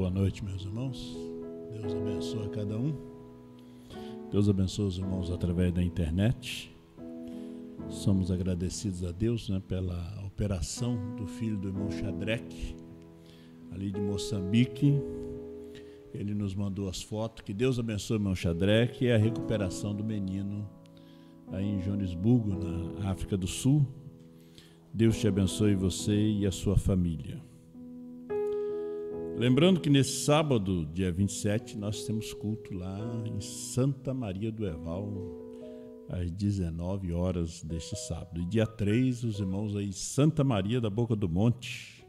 Boa noite, meus irmãos. Deus abençoe a cada um. Deus abençoe os irmãos através da internet. Somos agradecidos a Deus, pela operação do filho do irmão Shadrach, ali de Moçambique. Ele nos mandou as fotos. Que Deus abençoe o irmão Shadrach e a recuperação do menino aí em Joanesburgo, na África do Sul. Deus te abençoe, você e a sua família. Lembrando que nesse sábado, dia 27, nós temos culto lá em Santa Maria do Herval, às 19 horas deste sábado. E dia 3, os irmãos aí, Santa Maria da Boca do Monte,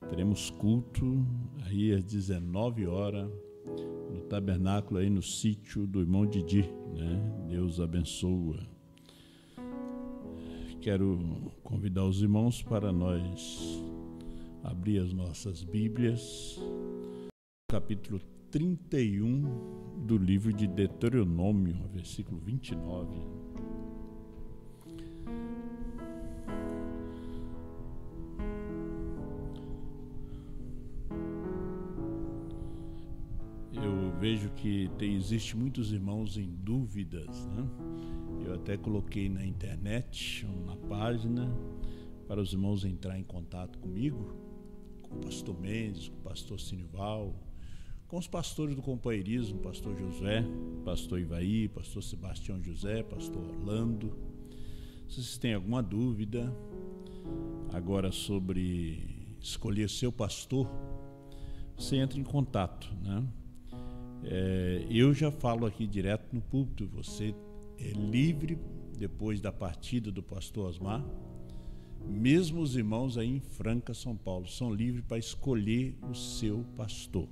teremos culto aí às 19 horas, no tabernáculo aí no sítio do irmão Didi, Deus abençoa. Quero convidar os irmãos para nós abrir as nossas Bíblias, capítulo 31 do livro de Deuteronômio, versículo 29. Eu vejo que existe muitos irmãos em dúvidas, Eu até coloquei na internet, na página, para os irmãos entrar em contato comigo, com o pastor Mendes, com o pastor Sinival, com os pastores do companheirismo, pastor José, pastor Ivaí, pastor Sebastião José, pastor Orlando. Se vocês têm alguma dúvida agora sobre escolher seu pastor, você entra em contato, Eu já falo aqui direto no púlpito, você é livre depois da partida do pastor Osmar. Mesmo os irmãos aí em Franca, São Paulo, são livres para escolher o seu pastor,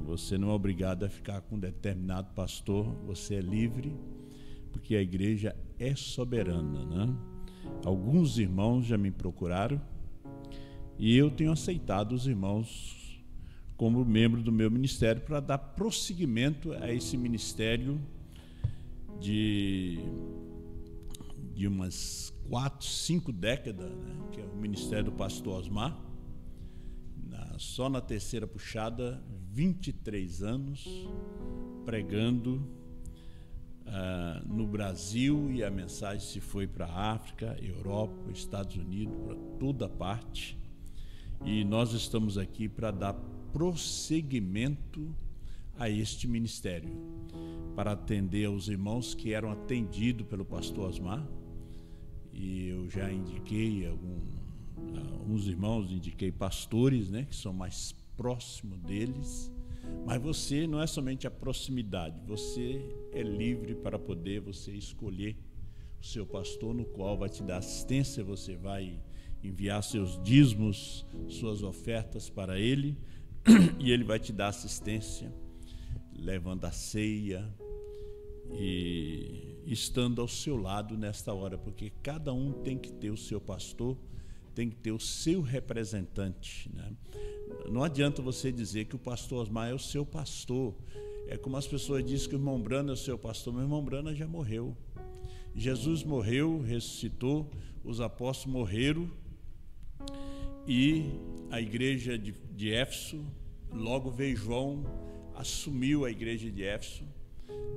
Você não é obrigado a ficar com um determinado pastor, você é livre, porque a igreja é soberana, Alguns irmãos já me procuraram e eu tenho aceitado os irmãos como membro do meu ministério para dar prosseguimento a esse ministério de umas 4, 5 décadas, que é o ministério do pastor Osmar. Só na terceira puxada, 23 anos pregando no Brasil, e a mensagem se foi para a África, Europa, Estados Unidos, para toda parte. E nós estamos aqui para dar prosseguimento a este ministério, para atender aos irmãos que eram atendidos pelo pastor Osmar. E eu já indiquei alguns irmãos, indiquei pastores, que são mais próximos deles. Mas você não é somente a proximidade, você é livre para poder você escolher o seu pastor, no qual vai te dar assistência. Você vai enviar seus dízimos, suas ofertas para ele, e ele vai te dar assistência, levando a ceia e estando ao seu lado nesta hora, porque cada um tem que ter o seu pastor, tem que ter o seu representante, Não adianta você dizer que o pastor Osmar é o seu pastor. É como as pessoas dizem que o irmão Brana é o seu pastor. Meu irmão Brana já morreu. Jesus morreu, ressuscitou, os apóstolos morreram, e a igreja de Éfeso, logo veio João, assumiu a igreja de Éfeso.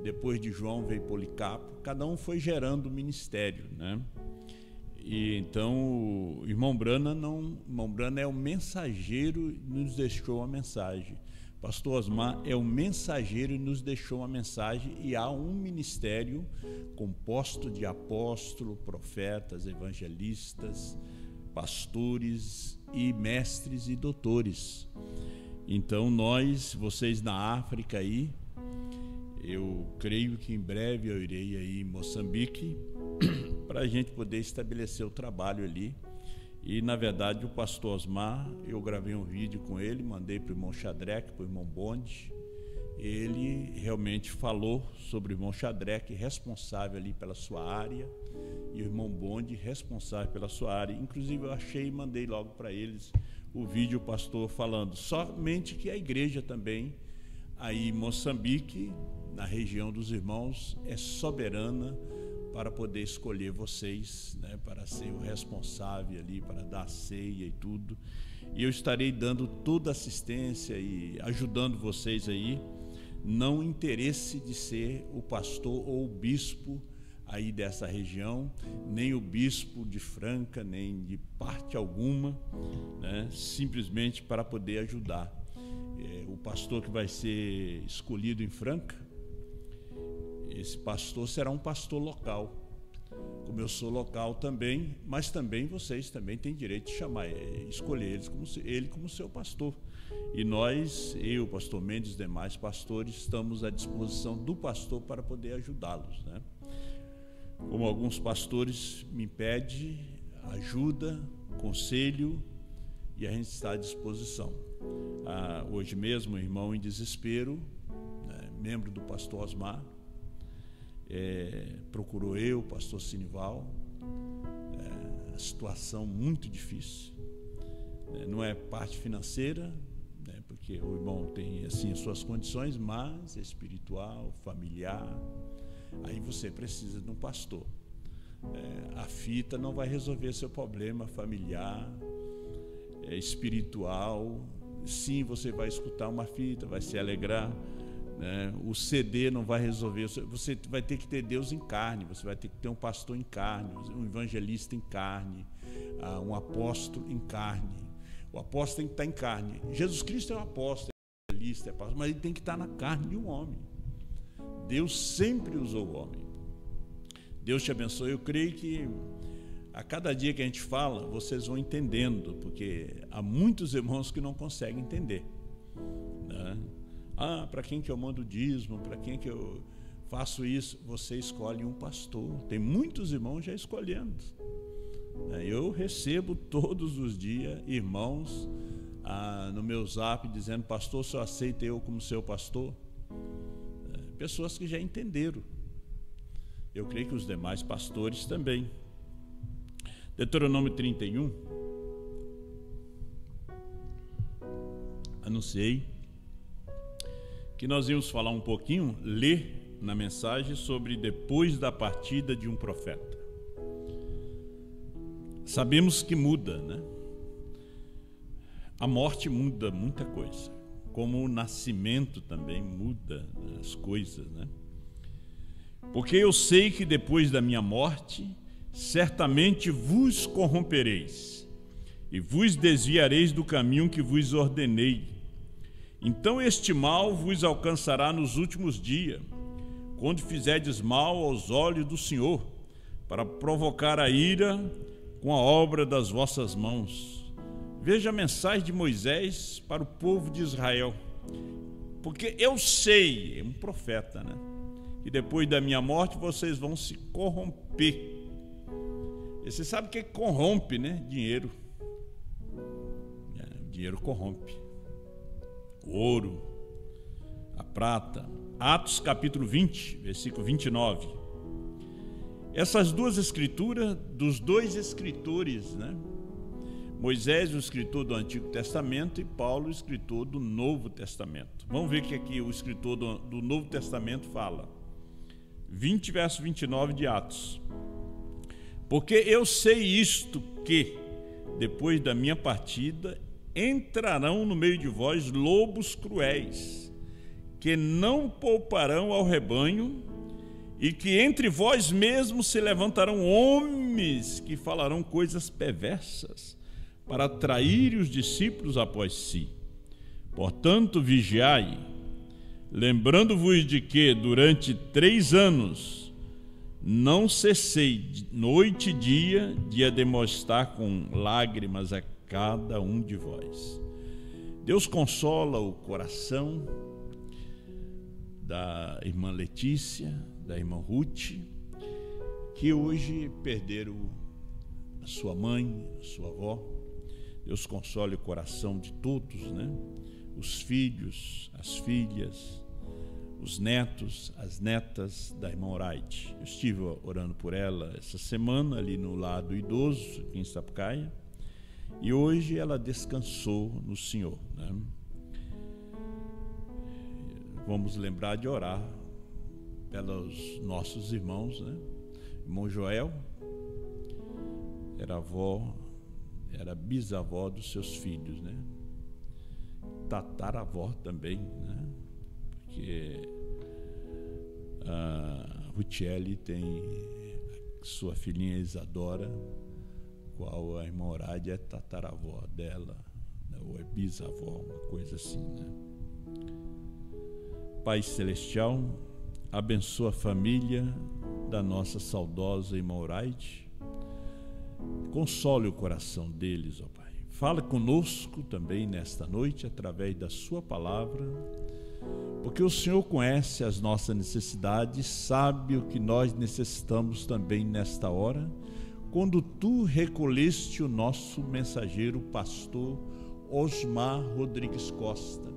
Depois de João veio Policarpo. Cada um foi gerando o ministério, E então o irmão Brana é o mensageiro e nos deixou uma mensagem. Pastor Osmar é o mensageiro e nos deixou uma mensagem, e há um ministério composto de apóstolos, profetas, evangelistas, pastores e mestres e doutores. Então vocês na África aí, eu creio que em breve eu irei aí em Moçambique para a gente poder estabelecer o trabalho ali. E na verdade o pastor Osmar, eu gravei um vídeo com ele, mandei para o irmão Shadrach, para o irmão Bonde. Ele realmente falou sobre o irmão Shadrach, responsável ali pela sua área, e o irmão Bonde, responsável pela sua área. Inclusive eu achei e mandei logo para eles o vídeo, o pastor falando somente que a igreja também aí em Moçambique, na região dos irmãos, é soberana para poder escolher vocês, para ser o responsável ali, para dar a ceia e tudo. e eu estarei dando toda assistência e ajudando vocês aí, não interesse de ser o pastor ou o bispo aí dessa região, nem o bispo de Franca, nem de parte alguma, né? Simplesmente para poder ajudar. O pastor que vai ser escolhido em Franca, esse pastor será um pastor local. Como eu sou local também, mas também vocês também têm direito de chamar, escolher ele como seu pastor. E nós, eu, pastor Mendes, os demais pastores, estamos à disposição do pastor para poder ajudá-los, né? Como alguns pastores me pedem ajuda, conselho, e a gente está à disposição. Hoje mesmo, um irmão em desespero, né, membro do pastor Osmar, procurou eu, pastor Sinival, a situação muito difícil, não é parte financeira, né, porque o irmão tem assim as suas condições, mas é espiritual, familiar. Aí você precisa de um pastor. A fita não vai resolver seu problema familiar, espiritual. Sim, você vai escutar uma fita, vai se alegrar, né? O CD não vai resolver. Você vai ter que ter Deus em carne, você vai ter que ter um pastor em carne, um evangelista em carne, um apóstolo em carne. O apóstolo tem que estar em carne. Jesus Cristo é um apóstolo, é um evangelista, é pastor, mas ele tem que estar na carne de um homem. Deus sempre usou o homem. Deus te abençoe. Eu creio que a cada dia que a gente fala, vocês vão entendendo, porque há muitos irmãos que não conseguem entender, né? Para quem que eu mando dízimo? Para quem que eu faço isso? Você escolhe um pastor. Tem muitos irmãos já escolhendo. Eu recebo todos os dias irmãos no meu zap dizendo: pastor, só aceita eu como seu pastor? Pessoas que já entenderam. Eu creio que os demais pastores também. Deuteronômio 31. Anunciei que nós íamos falar um pouquinho, ler na mensagem sobre depois da partida de um profeta. Sabemos que muda, né? A morte muda muita coisa, como o nascimento também muda as coisas, né? Porque eu sei que depois da minha morte, certamente vos corrompereis e vos desviareis do caminho que vos ordenei. Então este mal vos alcançará nos últimos dias, quando fizerdes mal aos olhos do Senhor, para provocar a ira com a obra das vossas mãos. Veja a mensagem de Moisés para o povo de Israel. Porque eu sei, é um profeta, né? E depois da minha morte vocês vão se corromper. E você sabe o que corrompe, né? Dinheiro. Dinheiro corrompe. O ouro, a prata. Atos capítulo 20, versículo 29. Essas duas escrituras, dos dois escritores, né? Moisés, o escritor do Antigo Testamento, e Paulo, o escritor do Novo Testamento. Vamos ver o que aqui o escritor do Novo Testamento fala. 20, verso 29 de Atos. Porque eu sei isto, que depois da minha partida entrarão no meio de vós lobos cruéis, que não pouparão ao rebanho, e que entre vós mesmos se levantarão homens que falarão coisas perversas, para atrair os discípulos após si. Portanto, vigiai, lembrando-vos de que durante 3 anos não cessei noite e dia de admoestar com lágrimas a cada um de vós. Deus consola o coração da irmã Letícia, da irmã Ruth, que hoje perderam a sua mãe, a sua avó. Deus console o coração de todos, né? Os filhos, as filhas, os netos, as netas da irmã Oraide. Eu estive orando por ela essa semana ali no lar do idoso, aqui em Sapucaia, e hoje ela descansou no Senhor, né? Vamos lembrar de orar pelos nossos irmãos, né? Irmão Joel era avó era bisavó dos seus filhos, né? Tataravó também, né? Porque a Rutieli tem sua filhinha Isadora, qual a irmã Horádia é tataravó dela, né? Ou é bisavó, uma coisa assim, né? Pai Celestial, abençoa a família da nossa saudosa irmã Horádia, console o coração deles, ó Pai. Fala conosco também nesta noite através da sua palavra, porque o Senhor conhece as nossas necessidades, sabe o que nós necessitamos também nesta hora, quando tu recolheste o nosso mensageiro pastor Osmar Rodrigues Costa,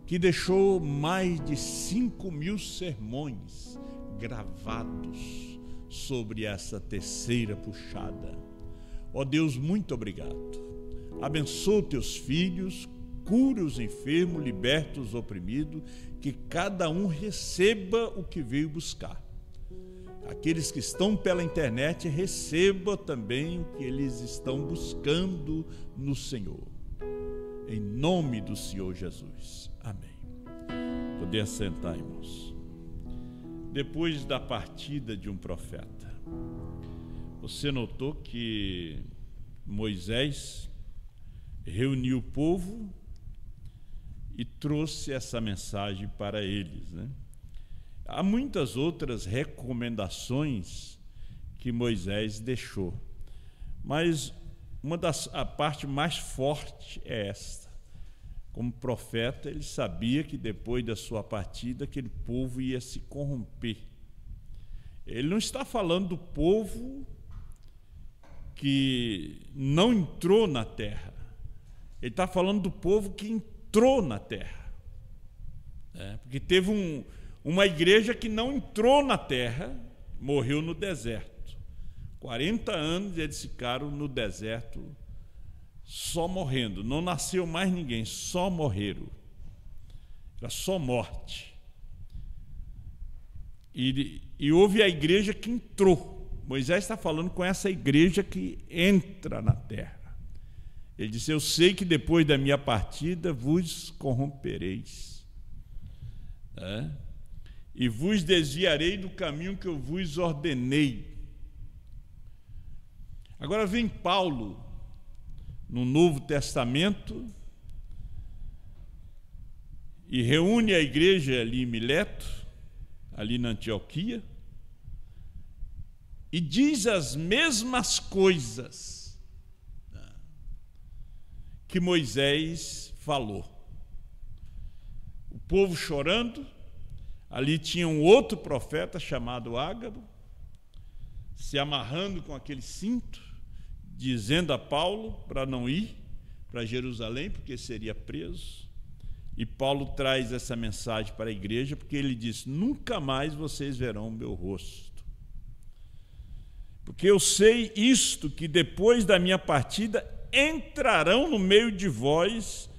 que deixou mais de 5.000 sermões gravados sobre essa terceira puxada. Ó Deus, muito obrigado. Abençoa teus filhos, cura os enfermos, liberta os oprimidos, que cada um receba o que veio buscar. Aqueles que estão pela internet, receba também o que eles estão buscando no Senhor. Em nome do Senhor Jesus. Amém. Poder assentar, irmãos. Depois da partida de um profeta, você notou que Moisés reuniu o povo e trouxe essa mensagem para eles, né? Há muitas outras recomendações que Moisés deixou, mas a parte mais forte é esta. Como profeta, ele sabia que depois da sua partida, aquele povo ia se corromper. Ele não está falando do povo que não entrou na terra. Ele está falando do povo que entrou na terra. Porque teve uma igreja que não entrou na terra, morreu no deserto. 40 anos eles ficaram no deserto, só morrendo. Não nasceu mais ninguém, só morreram. Era só morte. E houve a igreja que entrou. Moisés está falando com essa igreja que entra na terra. Ele disse: eu sei que depois da minha partida vos corrompereis, e vos desviarei do caminho que eu vos ordenei. Agora vem Paulo, no Novo Testamento, e reúne a igreja ali em Mileto, ali na Antioquia, e diz as mesmas coisas que Moisés falou. O povo chorando, ali tinha um outro profeta chamado Ágabo, se amarrando com aquele cinto, dizendo a Paulo para não ir para Jerusalém, porque seria preso. E Paulo traz essa mensagem para a igreja, porque ele diz: nunca mais vocês verão o meu rosto. Porque eu sei isto, que depois da minha partida entrarão no meio de vós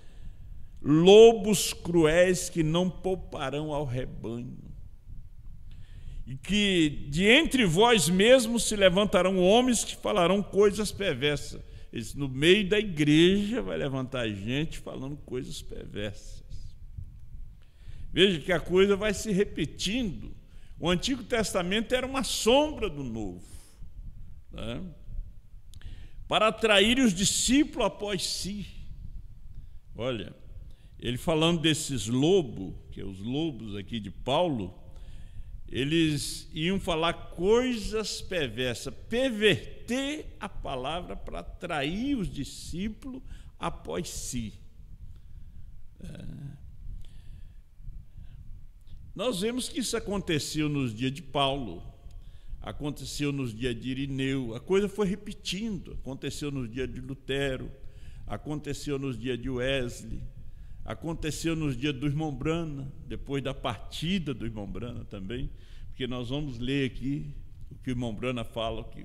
lobos cruéis que não pouparão ao rebanho, e que de entre vós mesmos se levantarão homens que falarão coisas perversas. No meio da igreja vai levantar gente falando coisas perversas. Veja que a coisa vai se repetindo. O Antigo Testamento era uma sombra do Novo, né? Para atrair os discípulos após si. Olha, ele falando desses lobos, que é os lobos aqui de Paulo, eles iam falar coisas perversas, perverter a palavra para atrair os discípulos após si. Nós vemos que isso aconteceu nos dias de Paulo, aconteceu nos dias de Irineu, a coisa foi repetindo, aconteceu nos dias de Lutero, aconteceu nos dias de Wesley, aconteceu nos dias do irmão Brana, depois da partida do irmão Brana também, porque nós vamos ler aqui o que o irmão Brana fala, que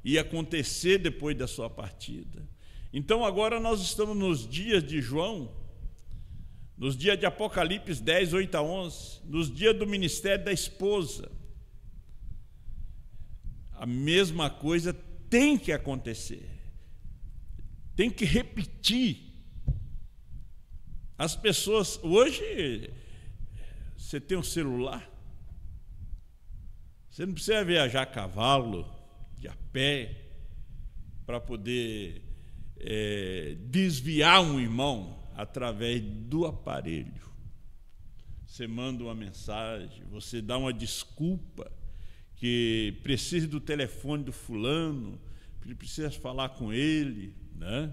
ia acontecer depois da sua partida. Então agora nós estamos nos dias de João, nos dias de Apocalipse 10, 8 a 11, nos dias do ministério da esposa. A mesma coisa tem que acontecer. tem que repetir. As pessoas, hoje, você tem um celular, você não precisa viajar a cavalo, de a pé, para poder desviar um irmão através do aparelho. Você manda uma mensagem, você dá uma desculpa, que precisa do telefone do fulano, que precisa falar com ele, né?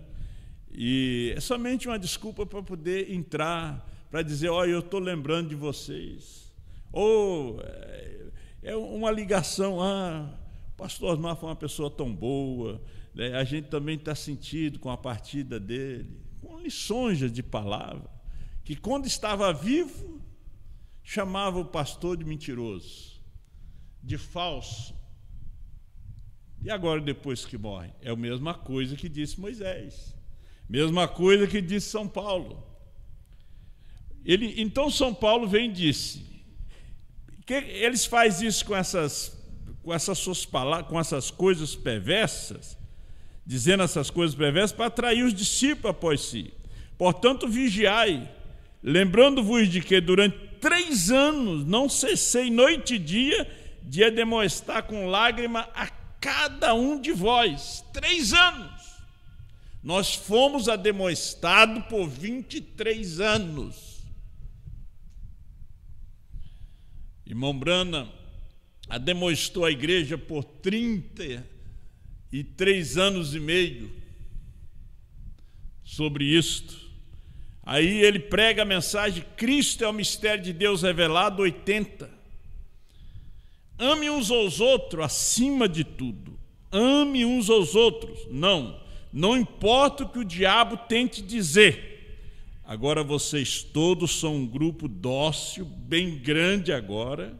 E é somente uma desculpa para poder entrar, para dizer, olha, eu estou lembrando de vocês. Ou é uma ligação, o pastor Osmar foi uma pessoa tão boa, né? A gente também está sentido com a partida dele, com lições de palavra, que quando estava vivo, chamava o pastor de mentiroso, de falso. E agora, depois que morre, é a mesma coisa que disse Moisés, mesma coisa que disse São Paulo. Então São Paulo vem e disse, que eles fazem isso com essas suas palavras, com essas coisas perversas, dizendo essas coisas perversas para atrair os discípulos após si. Portanto, vigiai, lembrando-vos de que durante 3 anos não cessei noite e dia de admoestar com lágrima a cada um de vós. 3 anos. Nós fomos admoestados por 23 anos. Irmão Branham admoestou a igreja por 33 anos e meio sobre isto. Aí ele prega a mensagem, Cristo é o mistério de Deus revelado, 80. Ame uns aos outros acima de tudo. Ame uns aos outros. Não importa o que o diabo tente dizer. Agora vocês todos são um grupo dócil, bem grande agora,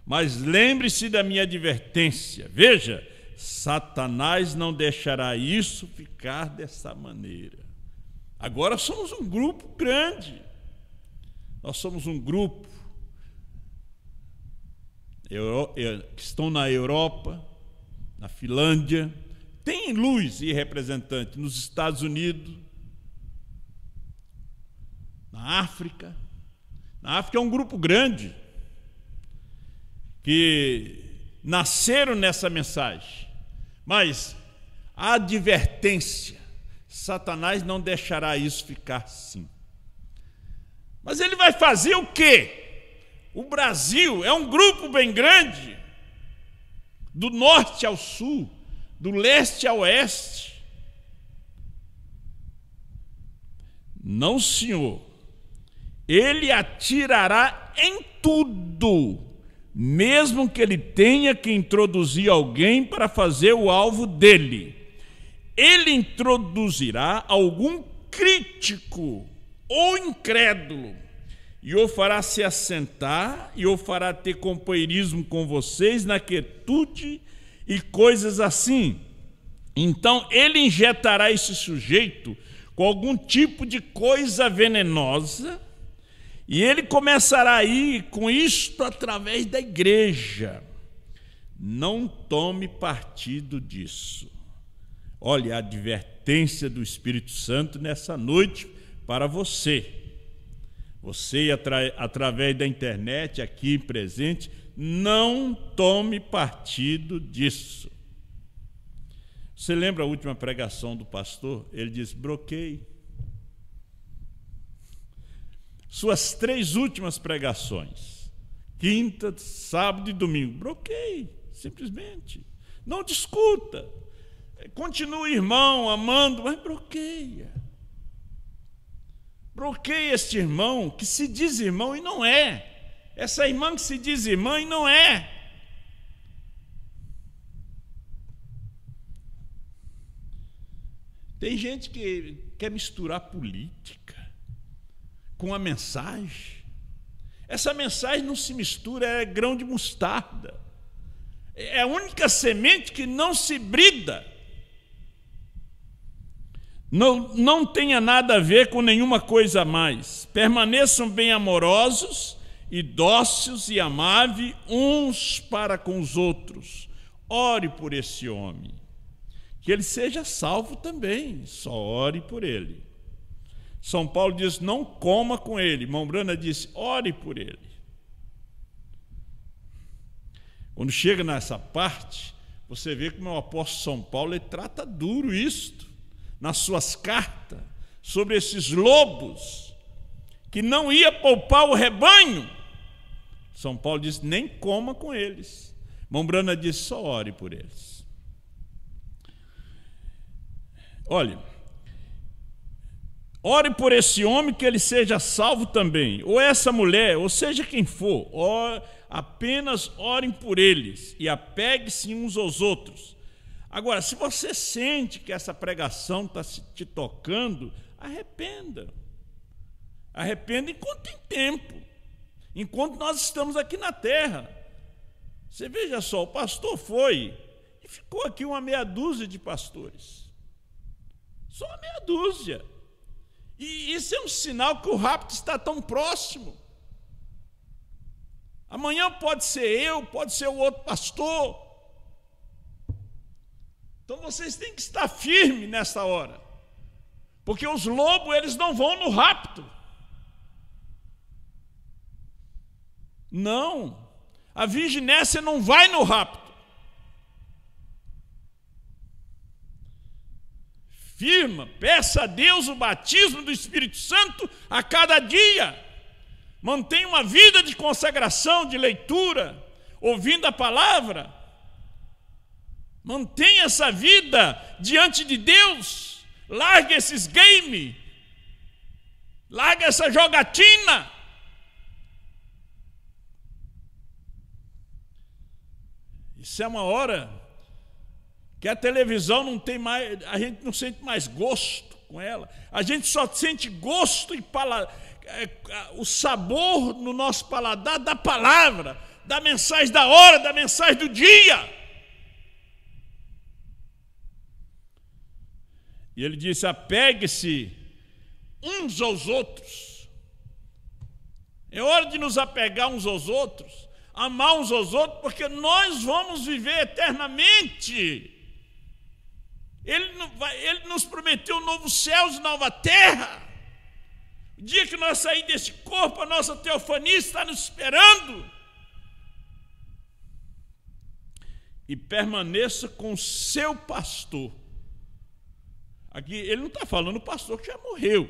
mas lembre-se da minha advertência. Veja, Satanás não deixará isso ficar dessa maneira. Agora somos um grupo grande. Nós somos um grupo que estão na Europa, na Finlândia, tem luz e representante nos Estados Unidos, na África. Na África é um grupo grande que nasceram nessa mensagem, mas a advertência, Satanás não deixará isso ficar assim. Mas ele vai fazer o quê? O Brasil é um grupo bem grande, do norte ao sul, do leste ao oeste. Não, senhor. Ele atirará em tudo, mesmo que ele tenha que introduzir alguém para fazer o alvo dele. Ele introduzirá algum crítico ou incrédulo, e o fará se assentar, e o fará ter companheirismo com vocês na quietude e coisas assim. Então ele injetará esse sujeito com algum tipo de coisa venenosa, e ele começará a ir com isto através da igreja. Não tome partido disso. Olha a advertência do Espírito Santo nessa noite para você. Você, através da internet aqui presente, não tome partido disso. Você lembra a última pregação do pastor? Ele disse, bloqueie. Suas 3 últimas pregações, quinta, sábado e domingo, bloqueie, simplesmente. Não discuta. Continue, irmão, amando, mas bloqueia. Bloqueia este irmão que se diz irmão e não é. Essa irmã que se diz irmã e não é. Tem gente que quer misturar política com a mensagem. Essa mensagem não se mistura, é grão de mostarda. É a única semente que não se brida. Não tenha nada a ver com nenhuma coisa a mais. Permaneçam bem amorosos e dóceis e amáveis uns para com os outros. Ore por esse homem, que ele seja salvo também, só ore por ele. São Paulo diz, não coma com ele. Irmão Brana disse, ore por ele. Quando chega nessa parte, você vê como o apóstolo São Paulo ele trata duro isto, nas suas cartas, sobre esses lobos, que não ia poupar o rebanho. São Paulo diz, nem coma com eles. Irmão Brana diz, só ore por eles. Olha, ore por esse homem que ele seja salvo também, ou essa mulher, ou seja quem for, apenas orem por eles e apegue-se uns aos outros. Agora, se você sente que essa pregação está te tocando, arrependa. Arrependa enquanto tem tempo, enquanto nós estamos aqui na terra. Você veja só, o pastor foi e ficou aqui uma meia dúzia de pastores. Só uma meia dúzia. E isso é um sinal que o rapto está tão próximo. Amanhã pode ser eu, pode ser o outro pastor. Então vocês têm que estar firmes nessa hora. Porque os lobos, eles não vão no rapto. Não. A virginécia não vai no rapto. Firma, peça a Deus o batismo do Espírito Santo a cada dia. Mantenha uma vida de consagração, de leitura, ouvindo a palavra. Mantenha essa vida diante de Deus. Larga esses games. Larga essa jogatina. Isso é uma hora que a televisão não tem mais, a gente não sente mais gosto com ela. A gente só sente gosto e o sabor no nosso paladar da palavra, da mensagem da hora, da mensagem do dia. E ele disse, apegue-se uns aos outros. É hora de nos apegar uns aos outros, amar uns aos outros, porque nós vamos viver eternamente. Ele nos prometeu novos céus e nova terra. O dia que nós sairmos desse corpo, a nossa teofania está nos esperando. E permaneça com o seu pastor. Aqui ele não está falando o pastor que já morreu.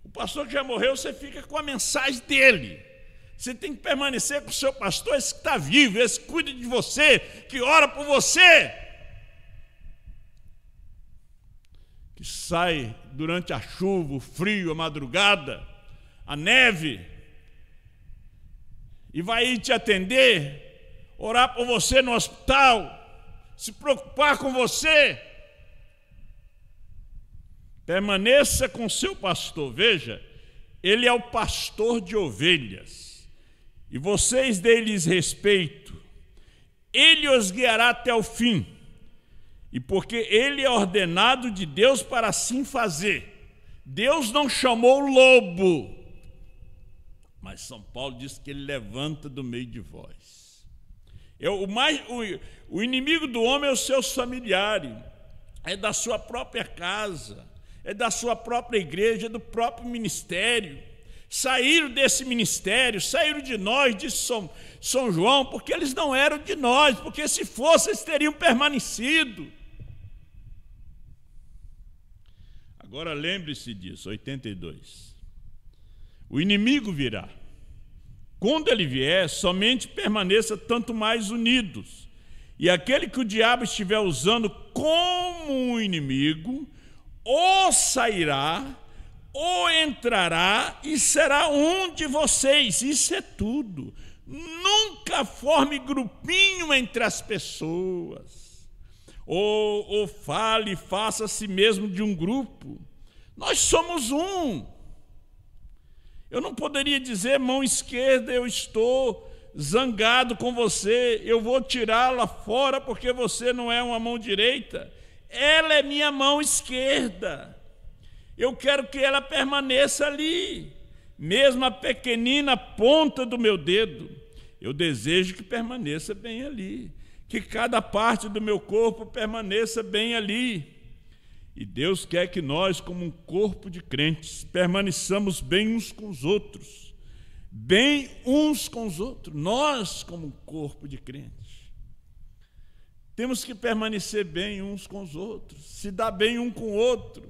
O pastor que já morreu, você fica com a mensagem dele. Você tem que permanecer com o seu pastor, esse que está vivo, esse que cuida de você, que ora por você. Que sai durante a chuva, o frio, a madrugada, a neve, e vai ir te atender, orar por você no hospital, se preocupar com você. Permaneça com seu pastor. Veja, ele é o pastor de ovelhas, e vocês dê-lhes respeito. Ele os guiará até o fim. E porque ele é ordenado de Deus para assim fazer. Deus não chamou o lobo, mas São Paulo diz que ele levanta do meio de vós. O inimigo do homem é os seus familiares, é da sua própria casa, é da sua própria igreja, é do próprio ministério. Saíram desse ministério, saíram de nós, disse São João, porque eles não eram de nós, porque se fossem, eles teriam permanecido. Agora lembre-se disso, 82. O inimigo virá. Quando ele vier, somente permaneça tanto mais unidos. E aquele que o diabo estiver usando como um inimigo, ou sairá, ou entrará e será um de vocês. Isso é tudo. Nunca forme grupinho entre as pessoas. Ou fale, faça a si mesmo de um grupo. Nós somos um. Eu não poderia dizer, mão esquerda, eu estou zangado com você, eu vou tirá-la fora porque você não é uma mão direita. Ela é minha mão esquerda. Eu quero que ela permaneça ali, mesmo a pequenina ponta do meu dedo. eu desejo que permaneça bem ali, que cada parte do meu corpo permaneça bem ali. E Deus quer que nós, como um corpo de crentes, permaneçamos bem uns com os outros. Bem uns com os outros. Nós, como um corpo de crentes, temos que permanecer bem uns com os outros, se dar bem um com o outro,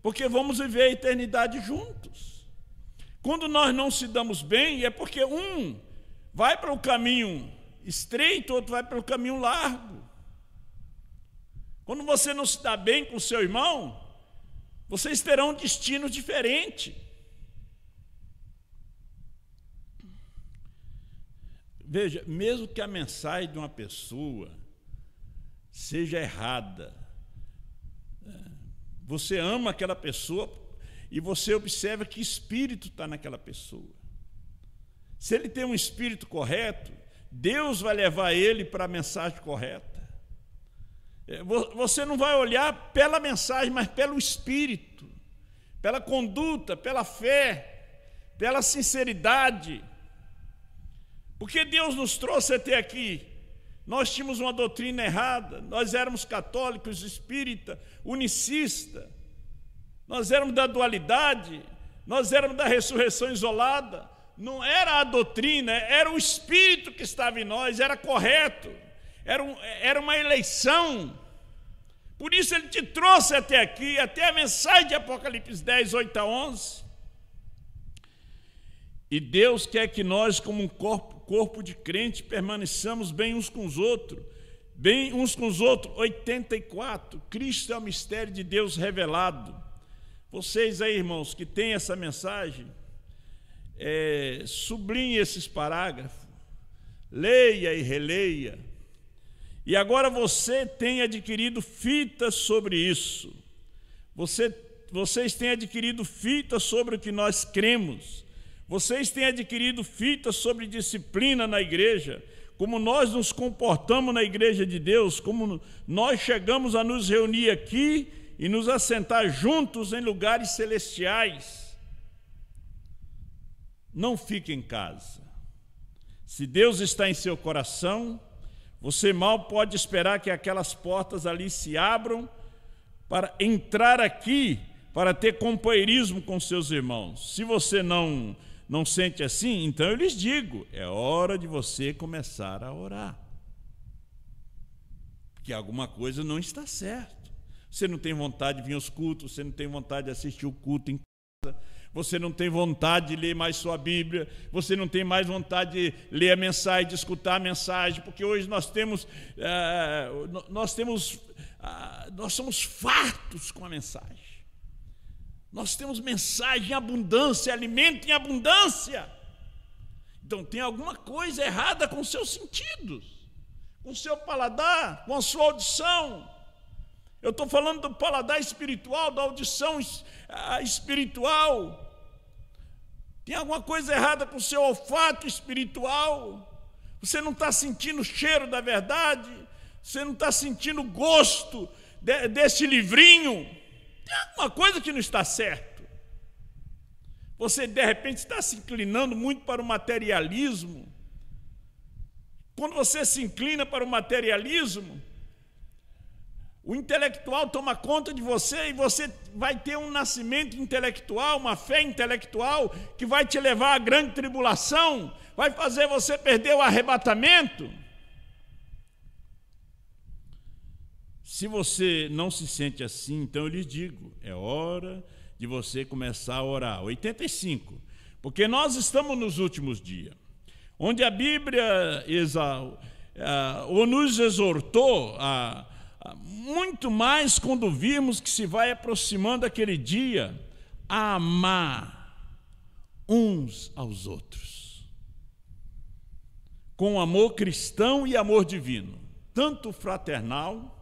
porque vamos viver a eternidade juntos. Quando nós não se damos bem, é porque um vai para o caminho estreito, outro vai para o caminho largo. Quando você não se dá bem com o seu irmão, vocês terão um destino diferente. Veja, mesmo que a mensagem de uma pessoa seja errada, você ama aquela pessoa e você observa que espírito está naquela pessoa. Se ele tem um espírito correto, Deus vai levar ele para a mensagem correta. Você não vai olhar pela mensagem, mas pelo espírito, pela conduta, pela fé, pela sinceridade. Porque Deus nos trouxe até aqui. Nós tínhamos uma doutrina errada, nós éramos católicos, espírita, unicista, nós éramos da dualidade, nós éramos da ressurreição isolada. Não era a doutrina, era o espírito que estava em nós, era correto, era uma eleição. Por isso ele te trouxe até aqui, até a mensagem de Apocalipse 10, 8 a 11. E Deus quer que nós, como um corpo de crente, permaneçamos bem uns com os outros. Bem uns com os outros. 84. Cristo é o mistério de Deus revelado. Vocês aí, irmãos, que têm essa mensagem, sublinhe esses parágrafos, leia e releia. E agora você tem adquirido fitas sobre isso. Vocês têm adquirido fitas sobre o que nós cremos. Vocês têm adquirido fitas sobre disciplina na igreja, como nós nos comportamos na igreja de Deus, como nós chegamos a nos reunir aqui e nos assentar juntos em lugares celestiais. Não fique em casa. Se Deus está em seu coração, você mal pode esperar que aquelas portas ali se abram para entrar aqui, para ter companheirismo com seus irmãos. Se você não sente assim, então eu lhes digo, é hora de você começar a orar. Porque alguma coisa não está certo. Você não tem vontade de vir aos cultos, você não tem vontade de assistir o culto em casa, você não tem vontade de ler mais sua Bíblia, você não tem mais vontade de ler a mensagem, de escutar a mensagem, porque hoje nós somos fartos com a mensagem. Nós temos mensagem em abundância, alimento em abundância. Então tem alguma coisa errada com os seus sentidos, com o seu paladar, com a sua audição. Eu estou falando do paladar espiritual, da audição espiritual. Tem alguma coisa errada com o seu olfato espiritual. Você não está sentindo o cheiro da verdade, você não está sentindo o gosto desse livrinho. Tem alguma coisa que não está certo. Você de repente está se inclinando muito para o materialismo. Quando você se inclina para o materialismo, o intelectual toma conta de você e você vai ter um nascimento intelectual, uma fé intelectual que vai te levar à grande tribulação, vai fazer você perder o arrebatamento. Se você não se sente assim, então eu lhes digo, é hora de você começar a orar. 85. Porque nós estamos nos últimos dias, onde a Bíblia nos exortou a muito mais quando vimos que se vai aproximando aquele dia, a amar uns aos outros, com amor cristão e amor divino, tanto fraternal,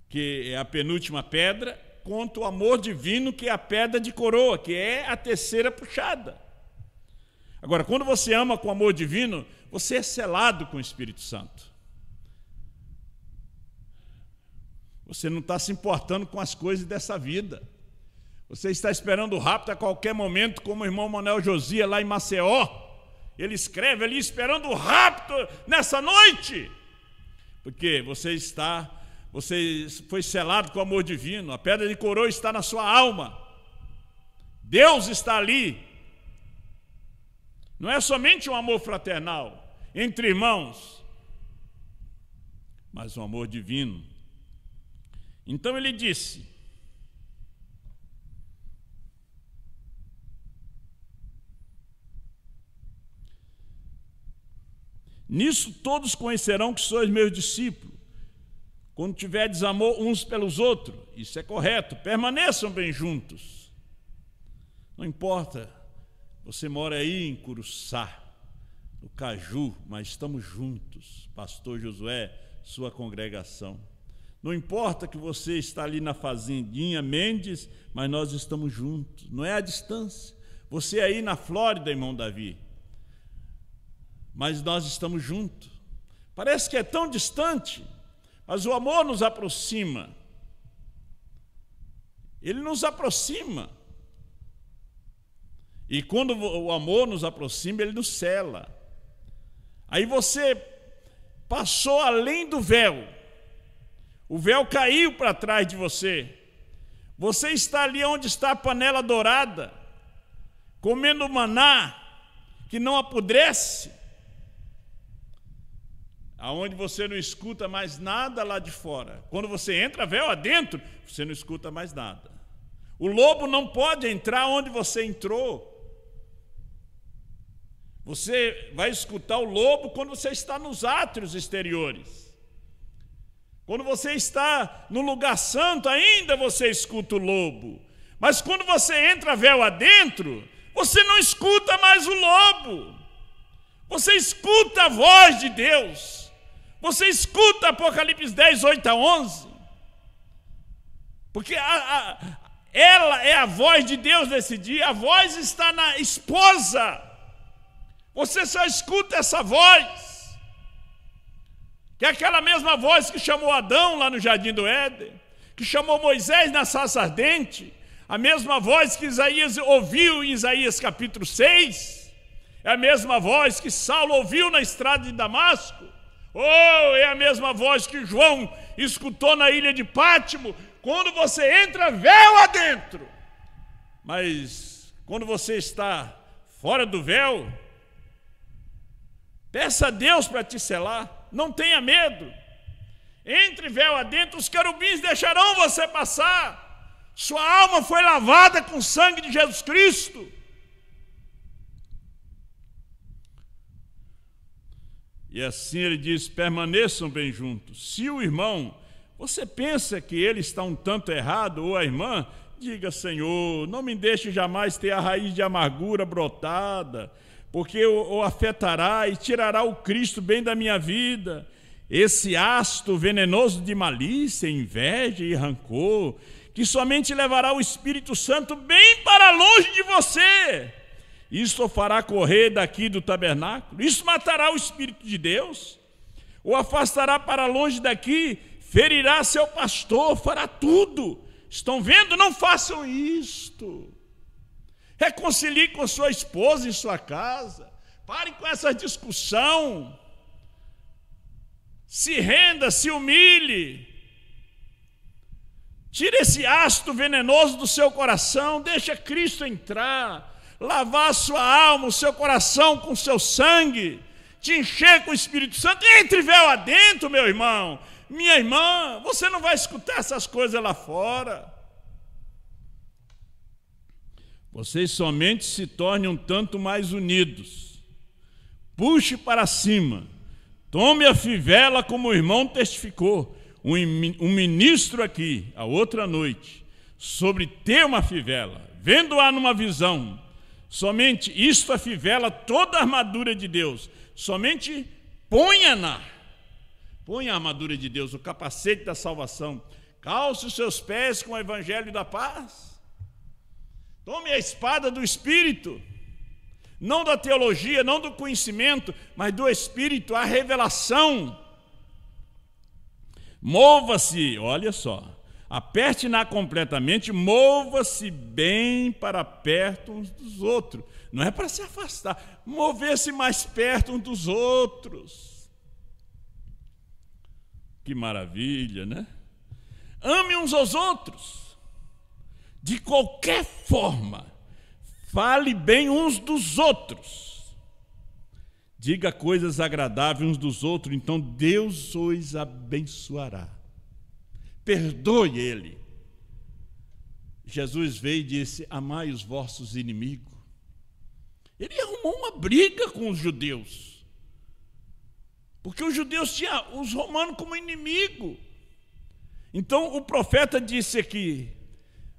que é a penúltima pedra, quanto o amor divino, que é a pedra de coroa, que é a terceira puxada. Agora, quando você ama com amor divino, você é selado com o Espírito Santo. Você não está se importando com as coisas dessa vida. Você está esperando o rapto a qualquer momento, como o irmão Manuel Josias lá em Maceió. ele escreve ali esperando o rapto nessa noite, porque você foi selado com o amor divino, a pedra de coroa está na sua alma, Deus está ali. Não é somente um amor fraternal entre irmãos, mas um amor divino. Então ele disse: nisso todos conhecerão que sois meus discípulos, quando tiverdes amor uns pelos outros. Isso é correto, permaneçam bem juntos. Não importa, você mora aí em Curuçá, no Caju, mas estamos juntos, pastor Josué, sua congregação. Não importa que você está ali na fazendinha Mendes, mas nós estamos juntos, não é a distância. Você aí na Flórida, irmão Davi, mas nós estamos juntos. Parece que é tão distante, mas o amor nos aproxima. Ele nos aproxima. E quando o amor nos aproxima, ele nos cela. Aí você passou além do véu. O véu caiu para trás de você. Você está ali onde está a panela dourada, comendo maná que não apodrece, aonde você não escuta mais nada lá de fora. Quando você entra véu adentro, você não escuta mais nada. O lobo não pode entrar onde você entrou. Você vai escutar o lobo quando você está nos átrios exteriores. Quando você está no lugar santo, ainda você escuta o lobo. Mas quando você entra véu adentro, você não escuta mais o lobo. Você escuta a voz de Deus. Você escuta Apocalipse 10, 8 a 11. Porque ela é a voz de Deus nesse dia. A voz está na esposa. Você só escuta essa voz. Que é aquela mesma voz que chamou Adão lá no Jardim do Éden, que chamou Moisés na sarça ardente, a mesma voz que Isaías ouviu em Isaías capítulo 6, é a mesma voz que Saulo ouviu na estrada de Damasco, é a mesma voz que João escutou na ilha de Pátimo, quando você entra véu adentro. Mas quando você está fora do véu, peça a Deus para te selar. Não tenha medo. Entre véu adentro, os querubins deixarão você passar. Sua alma foi lavada com o sangue de Jesus Cristo. E assim ele diz: permaneçam bem juntos. Se o irmão, você pensa que ele está um tanto errado, ou a irmã, diga: Senhor, não me deixe jamais ter a raiz de amargura brotada, porque o afetará e tirará o Cristo bem da minha vida. Esse hasto venenoso de malícia, inveja e rancor, que somente levará o Espírito Santo bem para longe de você. Isto o fará correr daqui do tabernáculo, isso matará o Espírito de Deus, o afastará para longe daqui, ferirá seu pastor, fará tudo. Estão vendo? Não façam isto. Reconcilie com sua esposa em sua casa. Pare com essa discussão. Se renda, se humilhe. Tire esse hasto venenoso do seu coração. Deixa Cristo entrar. Lavar a sua alma, o seu coração com o seu sangue. Te encher com o Espírito Santo. Entre véu adentro, meu irmão. Minha irmã, você não vai escutar essas coisas lá fora. Vocês somente se tornem um tanto mais unidos. Puxe para cima. Tome a fivela como o irmão testificou. Um ministro aqui, a outra noite, sobre ter uma fivela, vendo-a numa visão. Somente isto a fivela, toda a armadura de Deus. Somente ponha-na. Ponha a armadura de Deus, o capacete da salvação. Calce os seus pés com o evangelho da paz. Tome a espada do Espírito, não da teologia, não do conhecimento, mas do Espírito, a revelação. Mova-se, olha só, aperte-na completamente, mova-se bem para perto uns dos outros. não é para se afastar, mover-se mais perto uns dos outros. Que maravilha, né? Ame uns aos outros. De qualquer forma, fale bem uns dos outros. Diga coisas agradáveis uns dos outros, então Deus os abençoará. Perdoe ele. Jesus veio e disse: amai os vossos inimigos. Ele arrumou uma briga com os judeus, porque os judeus tinham os romanos como inimigo. Então o profeta disse aqui,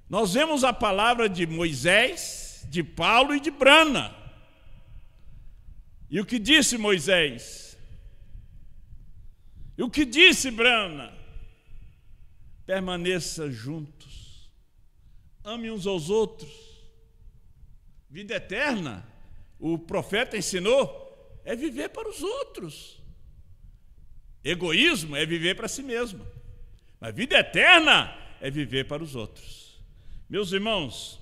nós vemos a palavra de Moisés, de Paulo e de Brana. E o que disse Moisés? E o que disse Brana? Permaneça juntos, ame uns aos outros. Vida eterna, o profeta ensinou, é viver para os outros. Egoísmo é viver para si mesmo, mas vida eterna é viver para os outros. Meus irmãos,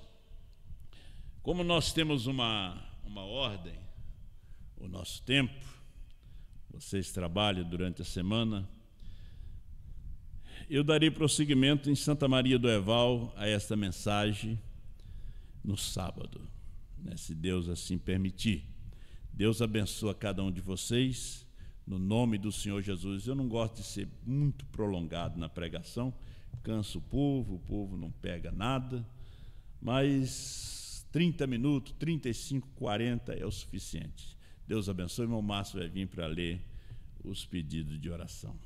como nós temos uma ordem, o nosso tempo, vocês trabalham durante a semana, eu darei prosseguimento em Santa Maria do Herval a esta mensagem no sábado, né, se Deus assim permitir. Deus abençoa cada um de vocês, no nome do Senhor Jesus. Eu não gosto de ser muito prolongado na pregação, cansa o povo não pega nada, mas 30 minutos, 35, 40 é o suficiente. Deus abençoe. Irmão Márcio vai vir para ler os pedidos de oração.